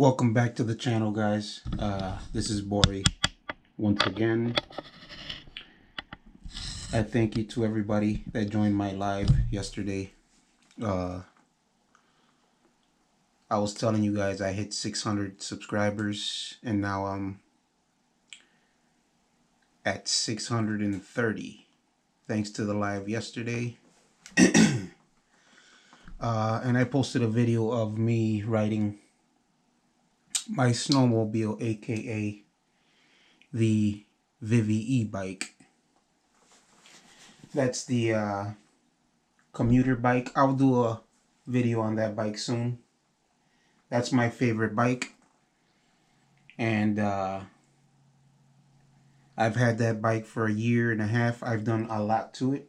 Welcome back to the channel, guys. This is Bori once again. I thank you to everybody that joined my live yesterday. I was telling you guys I hit 600 subscribers and now I'm at 630 thanks to the live yesterday. And I posted a video of me riding my snowmobile, aka the Vivi e-bike. That's the commuter bike. I'll do a video on that bike soon. That's my favorite bike, and I've had that bike for a year and a half. I've done a lot to it,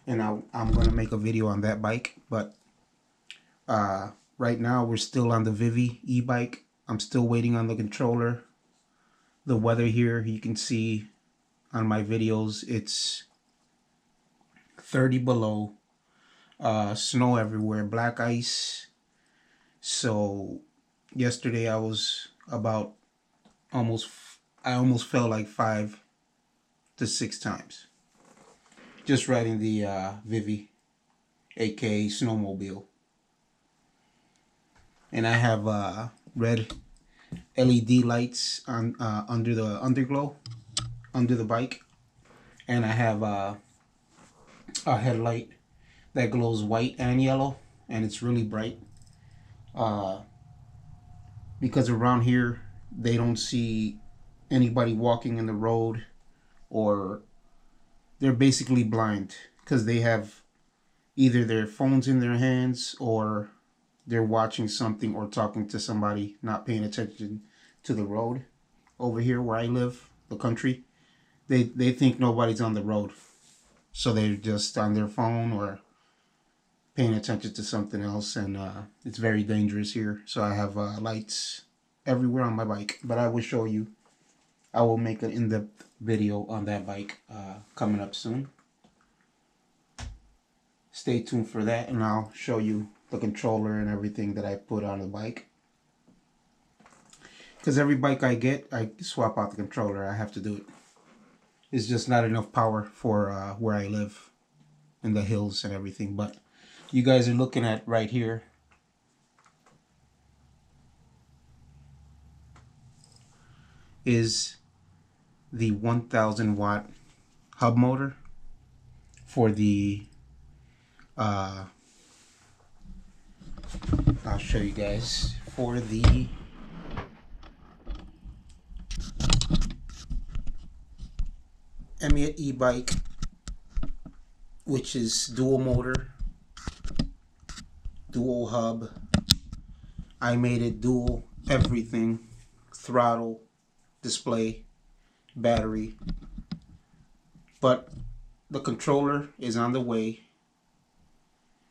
and I'm gonna make a video on that bike. But right now we're still on the Vivi e-bike. I'm still waiting on the controller. The weather here, you can see on my videos, it's 30 below, snow everywhere, black ice. So yesterday I was about I almost fell like 5 to 6 times just riding the Vivi, aka snowmobile. And I have red LED lights on under the underglow under the bike, and I have a headlight that glows white and yellow, and it's really bright. Because around here they don't see anybody walking in the road, or they're basically blind because they have either their phones in their hands or they're watching something or talking to somebody, not paying attention to the road. Over here where I live, the country, they think nobody's on the road, so they're just on their phone or paying attention to something else, and it's very dangerous here. So I have lights everywhere on my bike, but I will show you. I will make an in-depth video on that bike coming up soon. Stay tuned for that, and I'll show you the controller and everything that I put on the bike. Because every bike I get, I swap out the controller. I have to do it. It's just not enough power for where I live in the hills and everything. But you guys are looking at right here is the 1000 watt hub motor for the I'll show you guys, for the Amyet e-bike, which is dual motor, dual hub. I made it dual everything: throttle, display, battery. But the controller is on the way,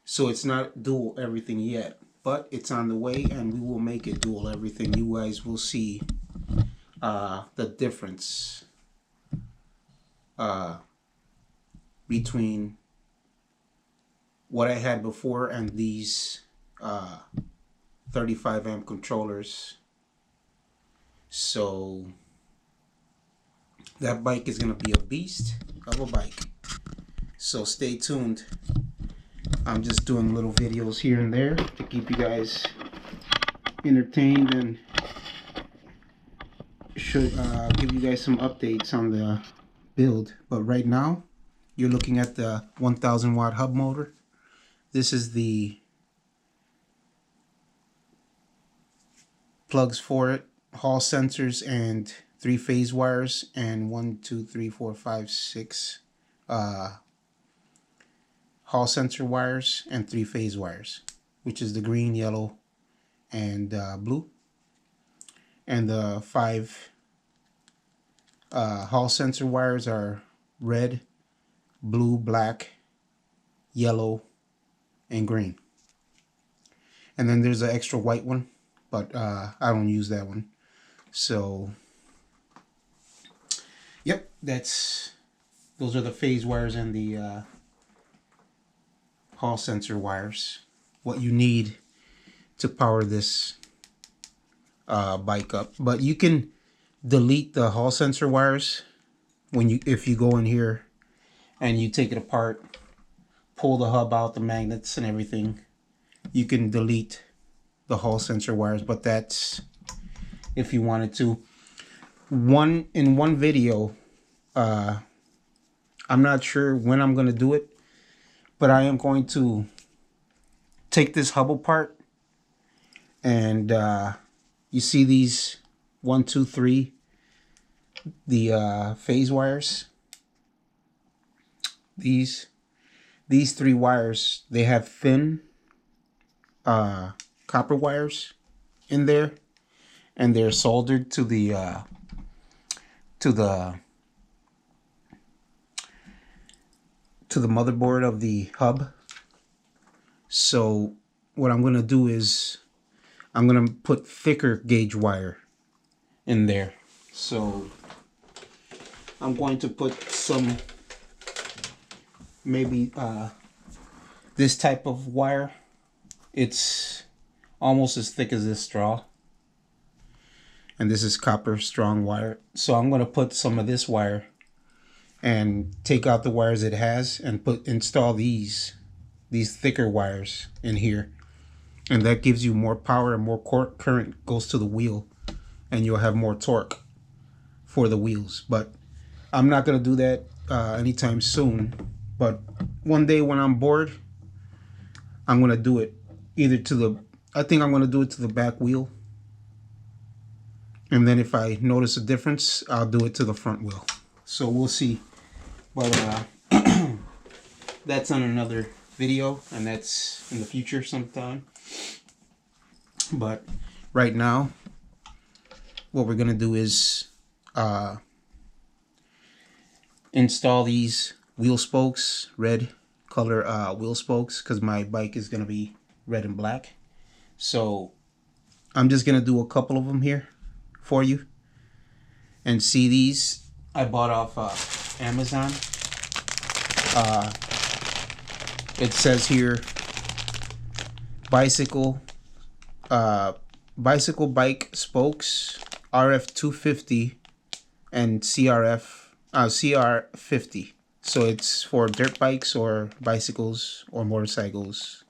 so it's not dual everything yet, but it's on the way, and we will make it dual everything. You guys will see the difference between what I had before and these 35 amp controllers. So that bike is going to be a beast of a bike, so stay tuned. I'm just doing little videos here and there to keep you guys entertained and should give you guys some updates on the build. But right now you're looking at the 1000 watt hub motor. This is the plugs for it, hall sensors, and 3-phase wires, and 1, 2, 3, 4, 5, 6 hall sensor wires and 3-phase wires, which is the green, yellow, and blue. And the 5 hall sensor wires are red, blue, black, yellow, and green. And then there's an extra white one, but I don't use that one. So yep, those are the phase wires and the hall sensor wires. What you need to power this bike up. But you can delete the hall sensor wires if you go in here and you take it apart, pull the hub out, the magnets and everything. You can delete the hall sensor wires, but that's if you wanted to. In one video, I'm not sure when I'm going to do it, but I am going to take this hub apart, and you see these 1, 2, 3, the phase wires. These 3 wires, they have thin copper wires in there, and they're soldered to the motherboard of the hub. So what I'm going to do is I'm going to put thicker gauge wire in there. So I'm going to put some, maybe this type of wire. It's almost as thick as this straw. And this is copper strong wire. So I'm going to put some of this wire and take out the wires it has and install these thicker wires in here. And that gives you more power, and more current goes to the wheel, and you'll have more torque for the wheels. But I'm not going to do that anytime soon. But one day when I'm bored, I'm going to do it either I think I'm going to do it to the back wheel. And then if I notice a difference, I'll do it to the front wheel. So we'll see. But that's on another video, and that's in the future sometime. But right now, what we're going to do is install these wheel spokes, red color wheel spokes, because my bike is going to be red and black. So I'm just going to do a couple of them here for you. And see, these I bought off Amazon. It says here bicycle bike spokes RF250 and CR50. So it's for dirt bikes or bicycles or motorcycles.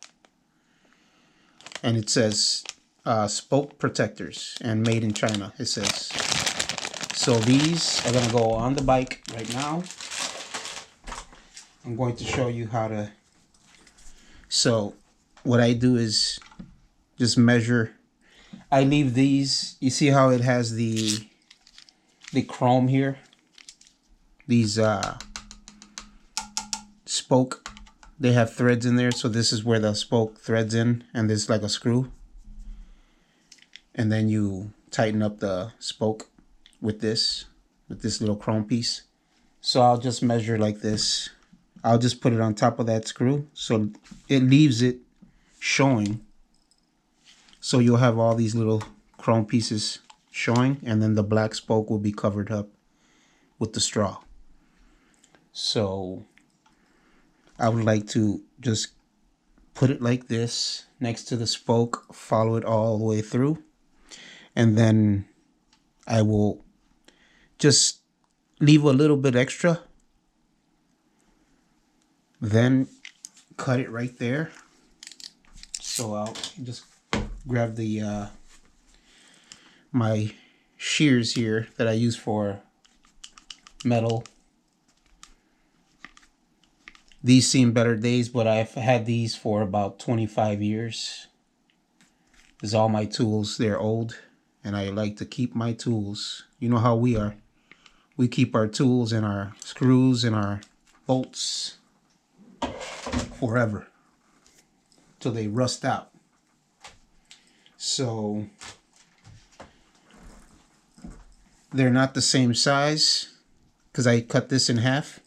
And it says spoke protectors and made in China, it says. So these are going to go on the bike right now. I'm going to show you how to. So what I do is just measure. I leave these. You see how it has the chrome here? These spoke, they have threads in there. So this is where the spoke threads in, and there's like a screw. And then you tighten up the spoke with this little chrome piece. So I'll just measure like this. I'll just put it on top of that screw so it leaves it showing. So you'll have all these little chrome pieces showing, and then the black spoke will be covered up with the straw. So I would like to just put it like this next to the spoke, follow it all the way through, and then I will just leave a little bit extra, then cut it right there. So I'll just grab the my shears here that I use for metal. These seen better days, but I've had these for about 25 years. This is all my tools. They're old, and I like to keep my tools. You know how we are. We keep our tools and our screws and our bolts forever till they rust out. So they're not the same size because I cut this in half.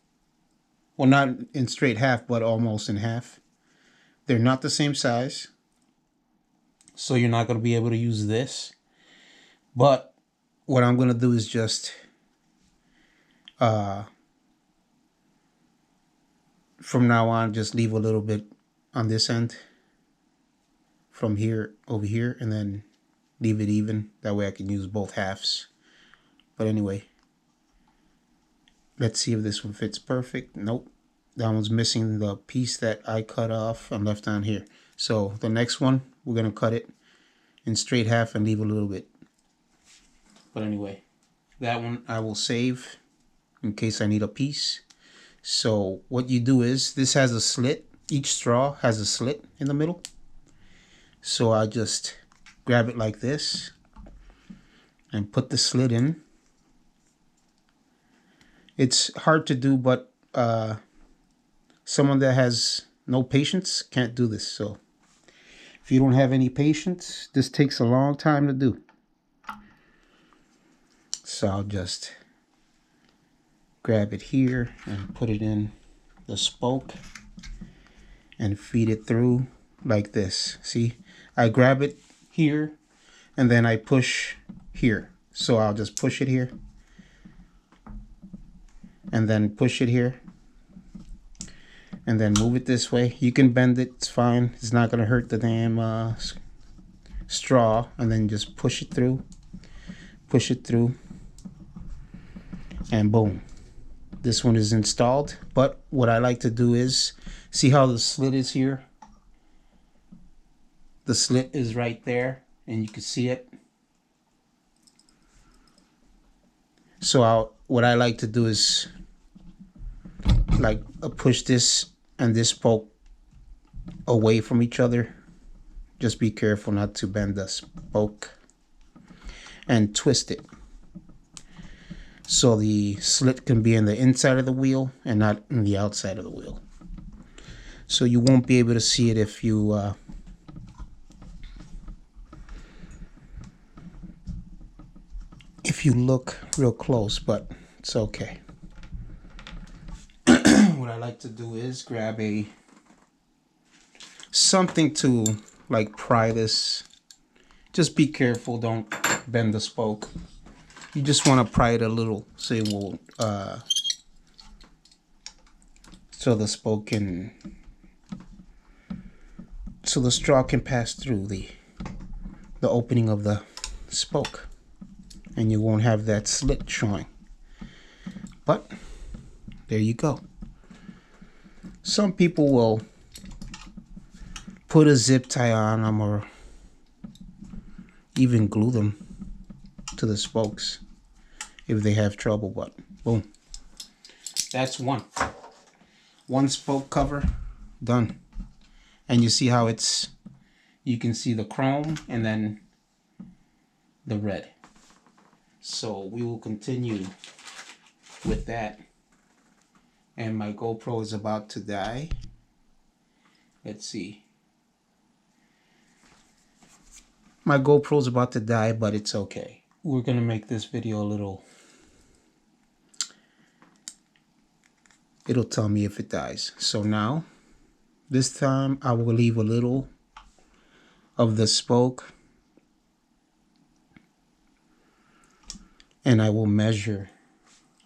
Well, not in straight half, but almost in half. They're not the same size, so you're not going to be able to use this. But what I'm going to do is just from now on, just leave a little bit on this end from here over here, and then leave it even. That way I can use both halves. But anyway, let's see if this one fits perfect. Nope, that one's missing the piece that I cut off and left on here. So the next one, we're gonna cut it in straight half and leave a little bit. But anyway, that one I will save in case I need a piece. So what you do is, this has a slit. Each straw has a slit in the middle. So I just grab it like this and put the slit in. It's hard to do, but someone that has no patience can't do this. So if you don't have any patience, this takes a long time to do. So I'll just grab it here and put it in the spoke and feed it through like this. See, I grab it here and then I push here. So I'll just push it here and then push it here and then move it this way. You can bend it, it's fine. It's not gonna hurt the damn straw. And then just push it through, and boom, this one is installed. But what I like to do is, see how the slit is here? The slit is right there and you can see it. So what I like to do is like push this and this spoke away from each other. Just be careful not to bend the spoke, and twist it so the slit can be in the inside of the wheel and not in the outside of the wheel. So you won't be able to see it if you look real close, but it's okay. What I like to do is grab something to like pry this. Just be careful, don't bend the spoke. You just want to pry it a little so it will so the straw can pass through the opening of the spoke, and you won't have that slit showing. But there you go. Some people will put a zip tie on them or even glue them to the spokes if they have trouble. But boom, that's one spoke cover done. And you see how you can see the chrome and then the red. So we will continue with that. And my GoPro is about to die. Let's see. My GoPro is about to die, but it's okay. We're gonna make this video a little, it'll tell me if it dies. So now, this time I will leave a little of the spoke and I will measure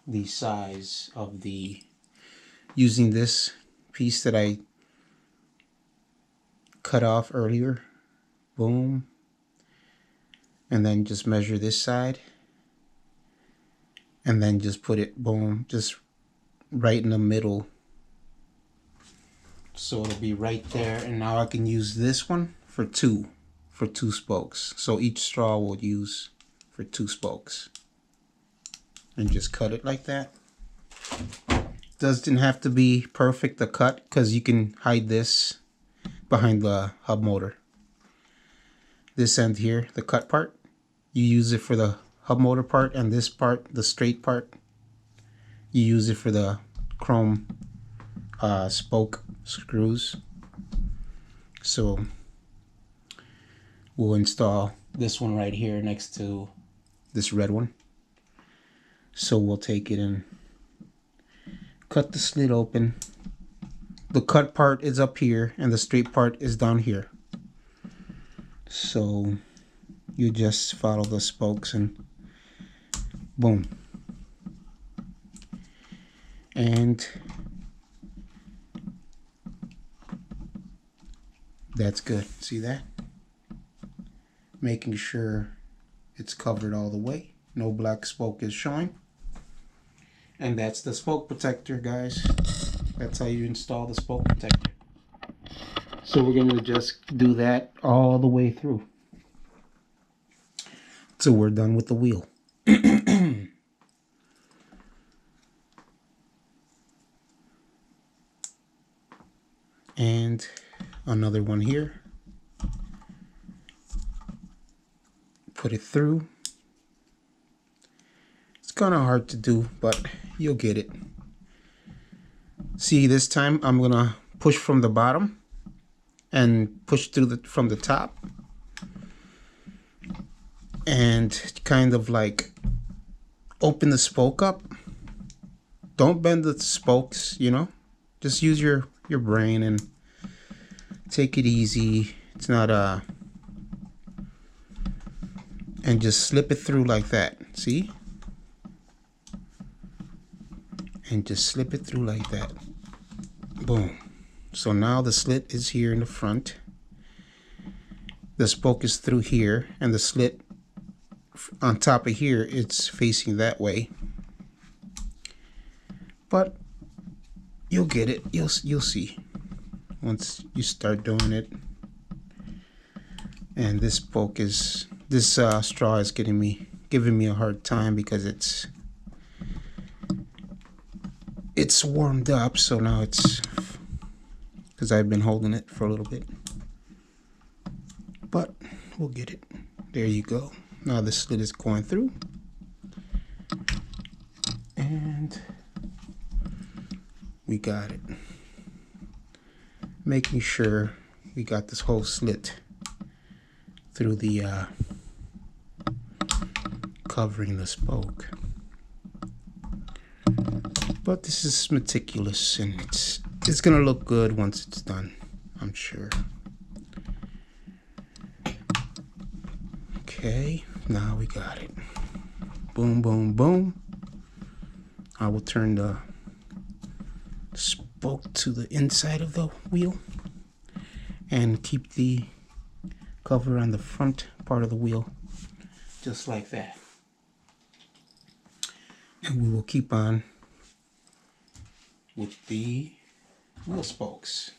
the size of using this piece that I cut off earlier. Boom. And then just measure this side and then just put it, boom, just right in the middle. So it'll be right there. And now I can use this one for two spokes. So each straw will use for 2 spokes. And just cut it like that. Doesn't have to be perfect the cut, because you can hide this behind the hub motor. This end here, the cut part, you use it for the hub motor part, and this part, the straight part, you use it for the chrome spoke screws. So we'll install this one right here next to this red one. So we'll take it and cut the slit open. The cut part is up here and the straight part is down here. So you just follow the spokes and boom. And that's good. See that? making sure it's covered all the way. No black spoke is showing. And that's the spoke protector, guys. That's how you install the spoke protector. So we're going to just do that all the way through. So we're done with the wheel. And another one here. Put it through. It's kind of hard to do, but you'll get it. See, this time I'm gonna push from the bottom and push through from the top, and kind of like open the spoke up. Don't bend the spokes, you know. Just use your brain and take it easy. It's not and just slip it through like that. See? And just slip it through like that. Boom. So now the slit is here in the front. The spoke is through here, and the slit on top of here, it's facing that way. But you'll get it. You'll see once you start doing it. And this spoke is straw is giving me a hard time because it's warmed up. So now it's because I've been holding it for a little bit. But we'll get it. There you go. Now the slit is going through. And we got it. Making sure we got this whole slit through the covering the spoke. But this is meticulous, and it's gonna look good once it's done, I'm sure. Okay, now we got it. Boom, boom, boom. I will turn the spoke to the inside of the wheel and keep the cover on the front part of the wheel just like that. And we will keep on with the wheel spokes.